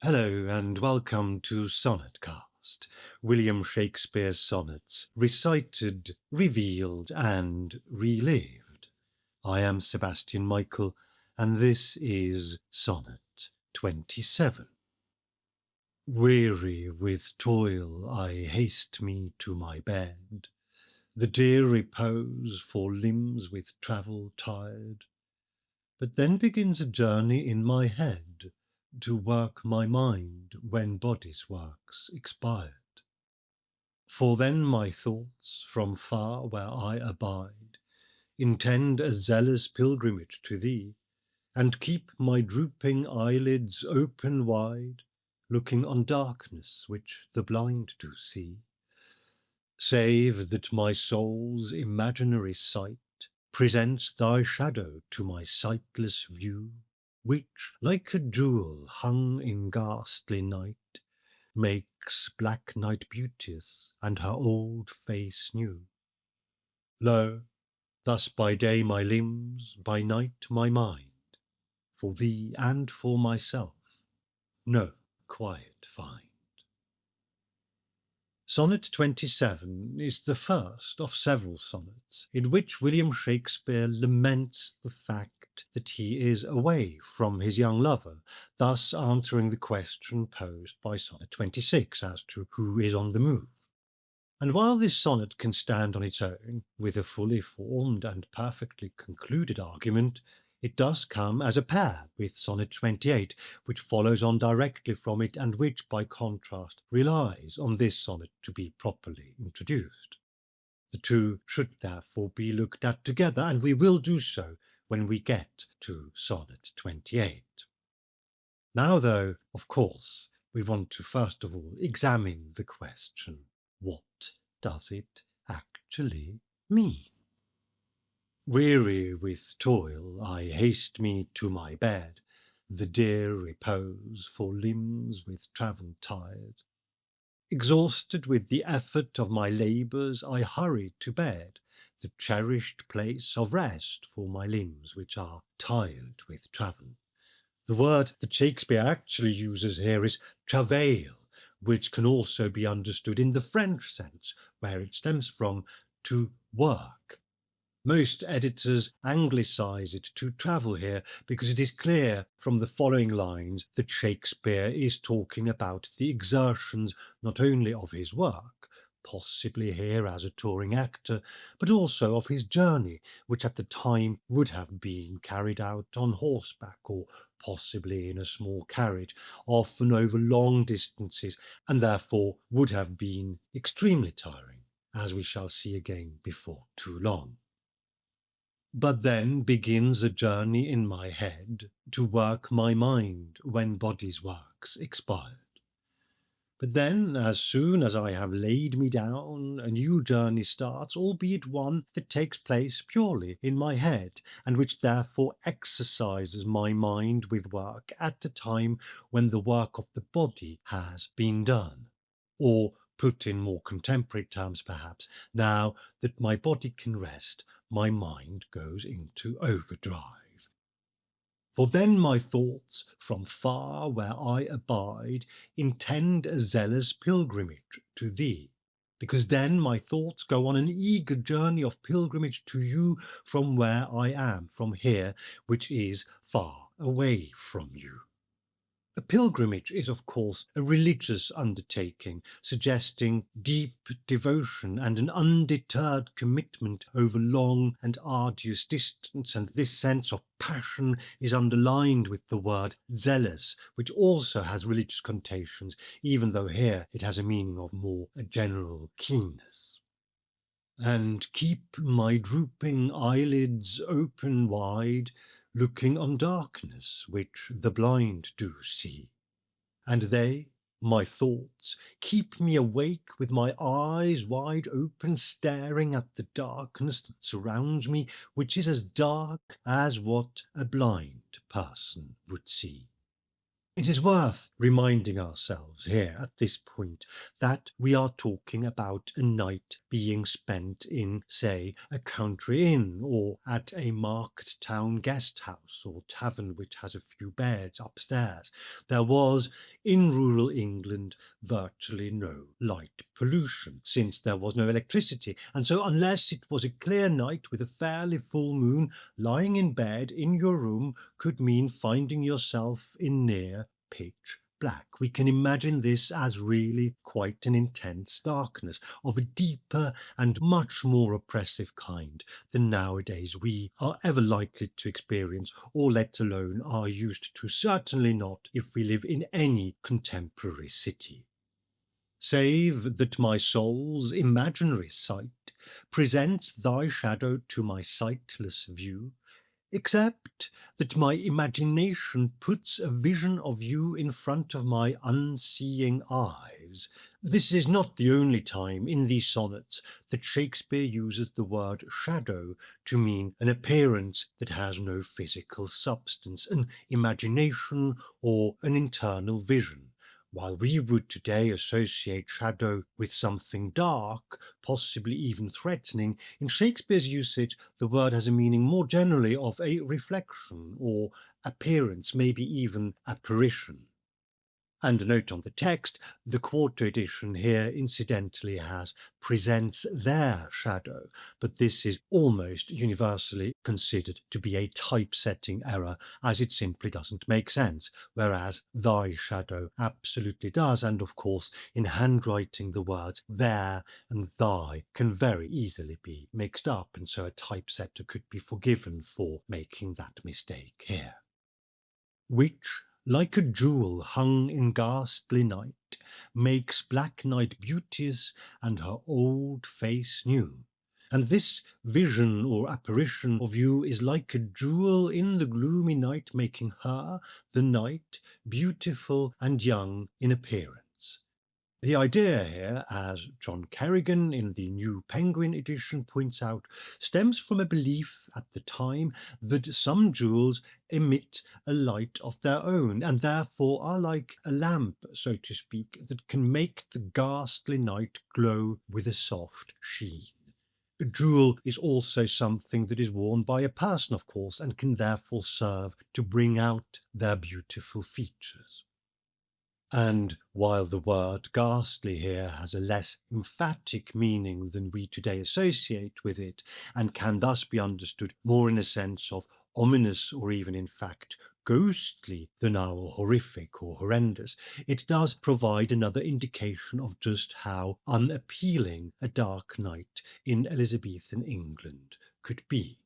Hello and welcome to Sonnetcast, William Shakespeare's sonnets, recited, revealed and relived. I am Sebastian Michael and this is Sonnet 27. Weary with toil I haste me to my bed, the dear repose for limbs with travel tired. But then begins a journey in my head, to work my mind when body's work's expired. For then my thoughts from far where I abide intend a zealous pilgrimage to thee, and keep my drooping eyelids open wide, looking on darkness which the blind do see. Save that my soul's imaginary sight presents thy shadow to my sightless view, which, like a jewel hung in ghastly night, makes black night beauteous and her old face new. Lo, thus by day my limbs, by night my mind, for thee and for myself, no quiet find. Sonnet 27 is the first of several sonnets in which William Shakespeare laments the fact that he is away from his young lover, thus answering the question posed by Sonnet 26 as to who is on the move. And while this sonnet can stand on its own, with a fully formed and perfectly concluded argument, it does come as a pair with Sonnet 28, which follows on directly from it and which, by contrast, relies on this sonnet to be properly introduced. The two should therefore be looked at together, and we will do so when we get to Sonnet 28. Now, though, of course, we want to first of all examine the question, what does it actually mean? Weary with toil, I haste me to my bed, the dear repose for limbs with travel tired. Exhausted with the effort of my labours, I hurry to bed, the cherished place of rest for my limbs which are tired with travel. The word that Shakespeare actually uses here is travail, which can also be understood in the French sense, where it stems from to work. Most editors anglicise it to travel here because it is clear from the following lines that Shakespeare is talking about the exertions not only of his work, possibly here as a touring actor, but also of his journey, which at the time would have been carried out on horseback or possibly in a small carriage, often over long distances, and therefore would have been extremely tiring, as we shall see again before too long. But then begins a journey in my head to work my mind when body's work's expired. But then, as soon as I have laid me down, a new journey starts, albeit one that takes place purely in my head, and which therefore exercises my mind with work at the time when the work of the body has been done. Or, put in more contemporary terms perhaps, now that my body can rest, my mind goes into overdrive. For then my thoughts, from far where I abide, intend a zealous pilgrimage to thee, because then my thoughts go on an eager journey of pilgrimage to you from where I am, from here, which is far away from you. A pilgrimage is, of course, a religious undertaking, suggesting deep devotion and an undeterred commitment over long and arduous distance, and this sense of passion is underlined with the word zealous, which also has religious connotations, even though here it has a meaning of more a general keenness. And keep my drooping eyelids open wide, looking on darkness which the blind do see. And they, my thoughts, keep me awake with my eyes wide open, staring at the darkness that surrounds me, which is as dark as what a blind person would see. It is worth reminding ourselves here at this point that we are talking about a night being spent in, say, a country inn or at a market town guest house or tavern which has a few beds upstairs. There was, in rural England, virtually no light pollution, since there was no electricity, and so unless it was a clear night with a fairly full moon, lying in bed in your room could mean finding yourself in near pitch black. We can imagine this as really quite an intense darkness of a deeper and much more oppressive kind than nowadays we are ever likely to experience, or let alone are used to, certainly not if we live in any contemporary city. Save that my soul's imaginary sight presents thy shadow to my sightless view, except that my imagination puts a vision of you in front of my unseeing eyes. This is not the only time in these sonnets that Shakespeare uses the word shadow to mean an appearance that has no physical substance, an imagination or an internal vision. While we would today associate shadow with something dark, possibly even threatening, in Shakespeare's usage the word has a meaning more generally of a reflection or appearance, maybe even apparition. And a note on the text, the quarto edition here incidentally has presents their shadow, but this is almost universally considered to be a typesetting error, as it simply doesn't make sense, whereas thy shadow absolutely does, and of course in handwriting the words their and thy can very easily be mixed up, and so a typesetter could be forgiven for making that mistake here. Which, like a jewel hung in ghastly night, makes black night beauteous and her old face new. And this vision or apparition of you is like a jewel in the gloomy night, making her, the night, beautiful and young in appearance. The idea here, as John Kerrigan in the New Penguin edition points out, stems from a belief at the time that some jewels emit a light of their own and therefore are like a lamp, so to speak, that can make the ghastly night glow with a soft sheen. A jewel is also something that is worn by a person, of course, and can therefore serve to bring out their beautiful features. And while the word ghastly here has a less emphatic meaning than we today associate with it, and can thus be understood more in a sense of ominous or even in fact ghostly than our horrific or horrendous, it does provide another indication of just how unappealing a dark night in Elizabethan England could be.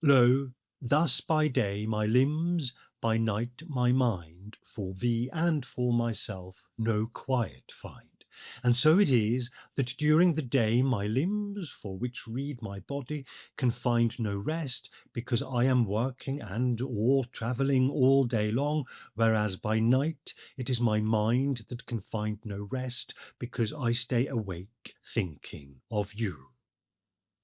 Lo, thus by day my limbs, by night my mind, for thee and for myself no quiet find. And so it is that during the day my limbs, for which read my body, can find no rest, because I am working and or travelling all day long, whereas by night it is my mind that can find no rest, because I stay awake thinking of you.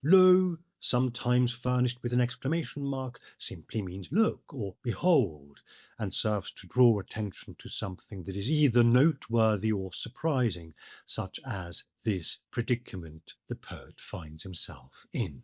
Lo, sometimes furnished with an exclamation mark, simply means look or behold, and serves to draw attention to something that is either noteworthy or surprising, such as this predicament the poet finds himself in.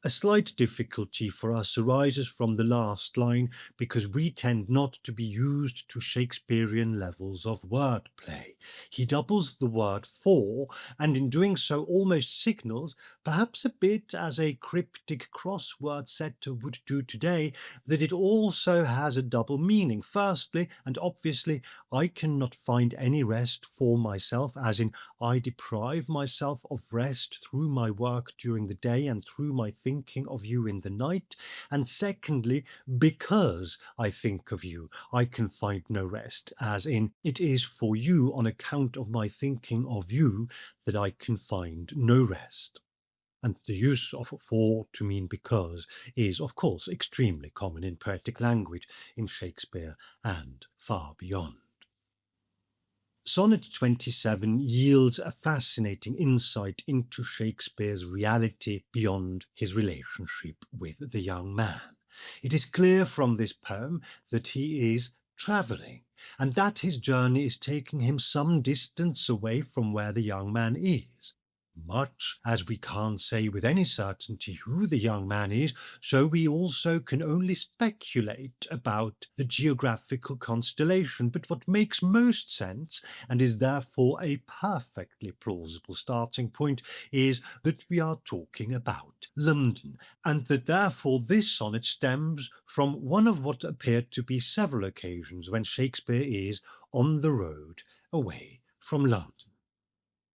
A slight difficulty for us arises from the last line, because we tend not to be used to Shakespearean levels of wordplay. He doubles the word for, and in doing so almost signals, perhaps a bit as a cryptic crossword setter would do today, that it also has a double meaning. Firstly, and obviously, I cannot find any rest for myself, as in I deprive myself of rest through my work during the day and through my thinking of you in the night. And secondly, because I think of you, I can find no rest, as in it is for you on account of my thinking of you that I can find no rest. And the use of for to mean because is, of course, extremely common in poetic language in Shakespeare and far beyond. Sonnet 27 yields a fascinating insight into Shakespeare's reality beyond his relationship with the young man. It is clear from this poem that he is travelling, and that his journey is taking him some distance away from where the young man is. Much as we can't say with any certainty who the young man is, so we also can only speculate about the geographical constellation. But what makes most sense, and is therefore a perfectly plausible starting point, is that we are talking about London, and that therefore this sonnet stems from one of what appeared to be several occasions when Shakespeare is on the road away from London.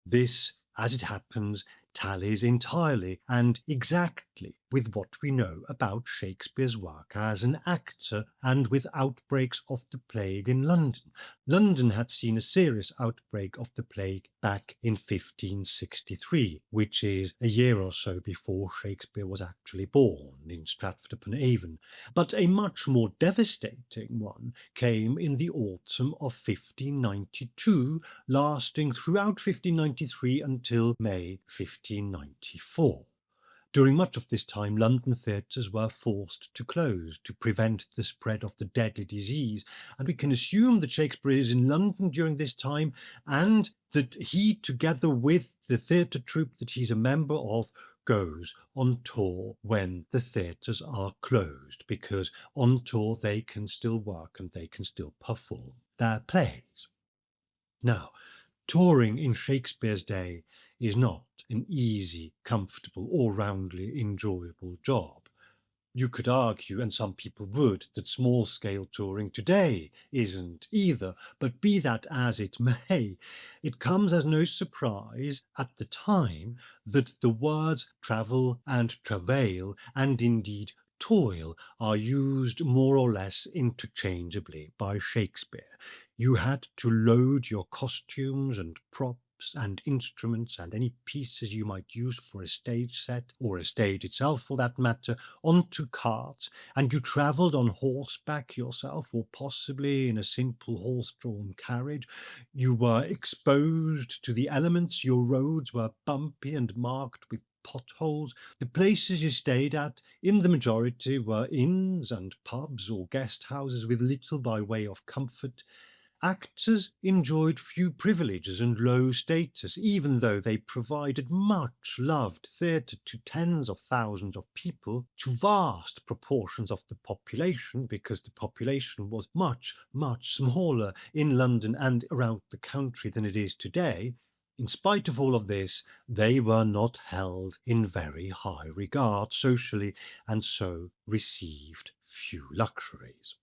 This, as it happens, tallies entirely and exactly with what we know about Shakespeare's work as an actor and with outbreaks of the plague in London. London had seen a serious outbreak of the plague back in 1563, which is a year or so before Shakespeare was actually born in Stratford-upon-Avon. But a much more devastating one came in the autumn of 1592, lasting throughout 1593 until May 1594. During much of this time, London theatres were forced to close to prevent the spread of the deadly disease, and we can assume that Shakespeare is in London during this time, and that he, together with the theatre troupe that he's a member of, goes on tour when the theatres are closed, because on tour they can still work and they can still perform their plays. Now, touring in Shakespeare's day is not an easy, comfortable, or roundly enjoyable job. You could argue, and some people would, that small-scale touring today isn't either, but be that as it may, it comes as no surprise at the time that the words travel and travail, and indeed toil, are used more or less interchangeably by Shakespeare. You had to load your costumes and props and instruments and any pieces you might use for a stage set, or a stage itself for that matter, onto carts, and you travelled on horseback yourself, or possibly in a simple horse-drawn carriage. You were exposed to the elements, your roads were bumpy and marked with potholes. The places you stayed at, in the majority, were inns and pubs or guest houses with little by way of comfort. Actors enjoyed few privileges and low status, even though they provided much loved theatre to tens of thousands of people, to vast proportions of the population, because the population was much, much smaller in London and around the country than it is today. In spite of all of this, they were not held in very high regard socially, and so received few luxuries.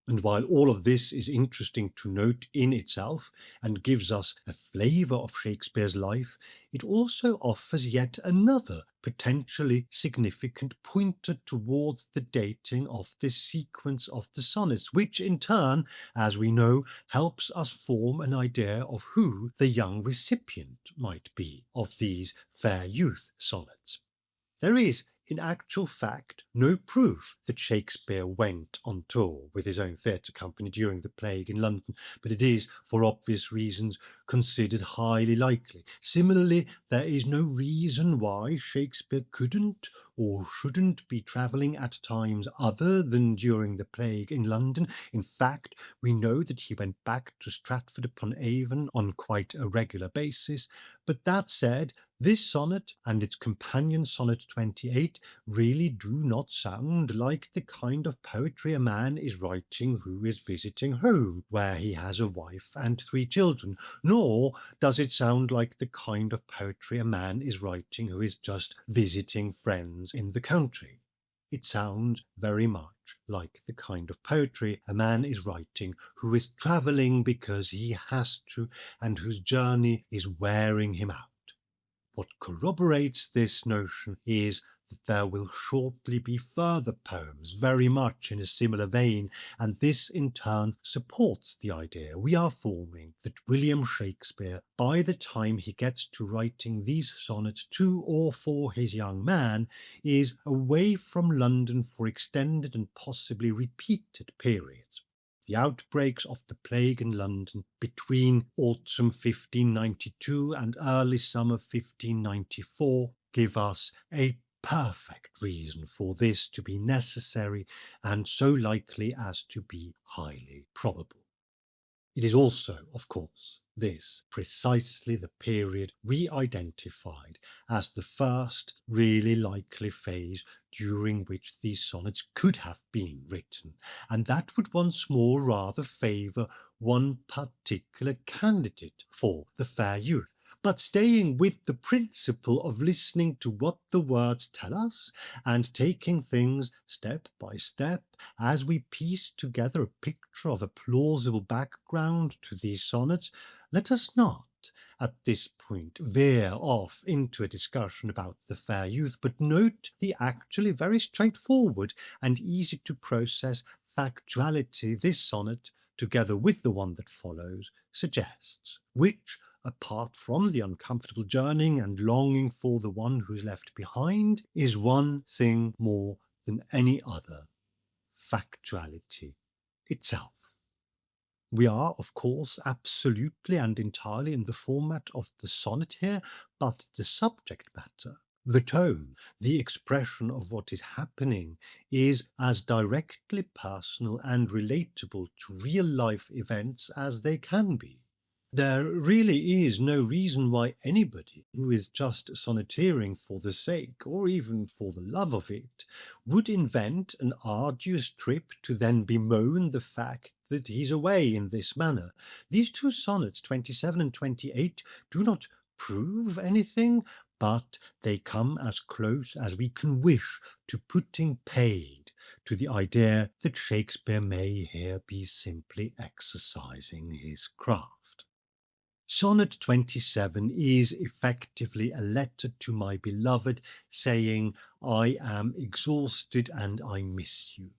And while all of this is interesting to note in itself and gives us a flavour of Shakespeare's life, it also offers yet another potentially significant pointer towards the dating of this sequence of the sonnets, which in turn, as we know, helps us form an idea of who the young recipient might be of these fair youth sonnets. There is, in actual fact, no proof that Shakespeare went on tour with his own theatre company during the plague in London, but it is, for obvious reasons, considered highly likely. Similarly, there is no reason why Shakespeare couldn't or shouldn't be travelling at times other than during the plague in London. In fact, we know that he went back to Stratford-upon-Avon on quite a regular basis. But that said, this sonnet and its companion sonnet 28 really do not sound like the kind of poetry a man is writing who is visiting home, where he has a wife and 3 children, nor does it sound like the kind of poetry a man is writing who is just visiting friends in the country. It sounds very much like the kind of poetry a man is writing who is travelling because he has to, and whose journey is wearing him out. What corroborates this notion is that there will shortly be further poems very much in a similar vein, and this in turn supports the idea we are forming that William Shakespeare, by the time he gets to writing these sonnets to or for his young man, is away from London for extended and possibly repeated periods. The outbreaks of the plague in London between autumn 1592 and early summer 1594 give us a perfect reason for this to be necessary, and so likely as to be highly probable. It is also, of course, this precisely the period we identified as the first really likely phase during which these sonnets could have been written, and that would once more rather favour one particular candidate for the fair youth. But staying with the principle of listening to what the words tell us and taking things step by step as we piece together a picture of a plausible background to these sonnets, let us not at this point veer off into a discussion about the fair youth, but note the actually very straightforward and easy to process factuality this sonnet, together with the one that follows, suggests, which, apart from the uncomfortable journeying and longing for the one who's left behind, is one thing more than any other: factuality itself. We are, of course, absolutely and entirely in the format of the sonnet here, but the subject matter, the tone, the expression of what is happening is as directly personal and relatable to real life events as they can be. There really is no reason why anybody who is just sonneteering for the sake, or even for the love of it, would invent an arduous trip to then bemoan the fact that he's away in this manner. These two sonnets, 27 and 28, do not prove anything, but they come as close as we can wish to putting paid to the idea that Shakespeare may here be simply exercising his craft. Sonnet 27 is effectively a letter to my beloved saying, I am exhausted and I miss you.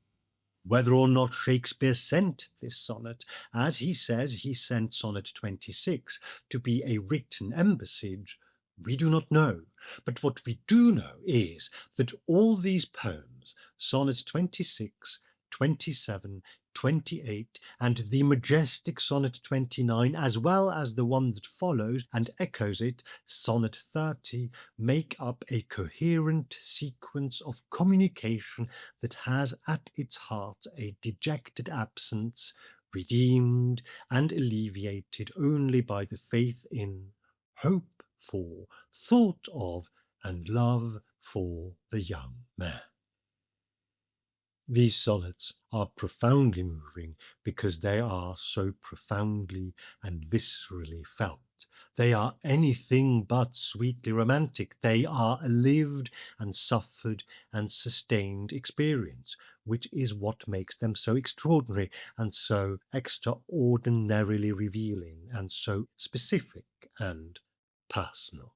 Whether or not Shakespeare sent this sonnet, as he says he sent Sonnet 26 to be a written embassage, we do not know. But what we do know is that all these poems, Sonnets 26, 27, 28, and the majestic Sonnet 29, as well as the one that follows and echoes it, Sonnet 30, make up a coherent sequence of communication that has at its heart a dejected absence, redeemed and alleviated only by the faith in, hope for, thought of, and love for the young man. These sonnets are profoundly moving because they are so profoundly and viscerally felt. They are anything but sweetly romantic. They are a lived and suffered and sustained experience, which is what makes them so extraordinary and so extraordinarily revealing and so specific and personal.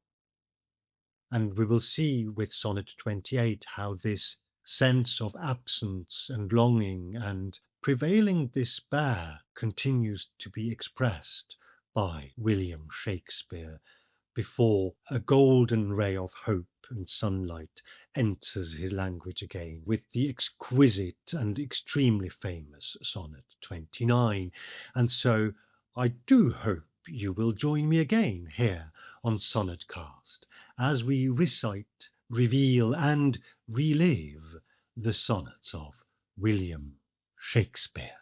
And we will see with Sonnet 28 how this sense of absence and longing and prevailing despair continues to be expressed by William Shakespeare before a golden ray of hope and sunlight enters his language again with the exquisite and extremely famous Sonnet 29. And so I do hope you will join me again here on Sonnetcast as we recite, reveal and relive the sonnets of William Shakespeare.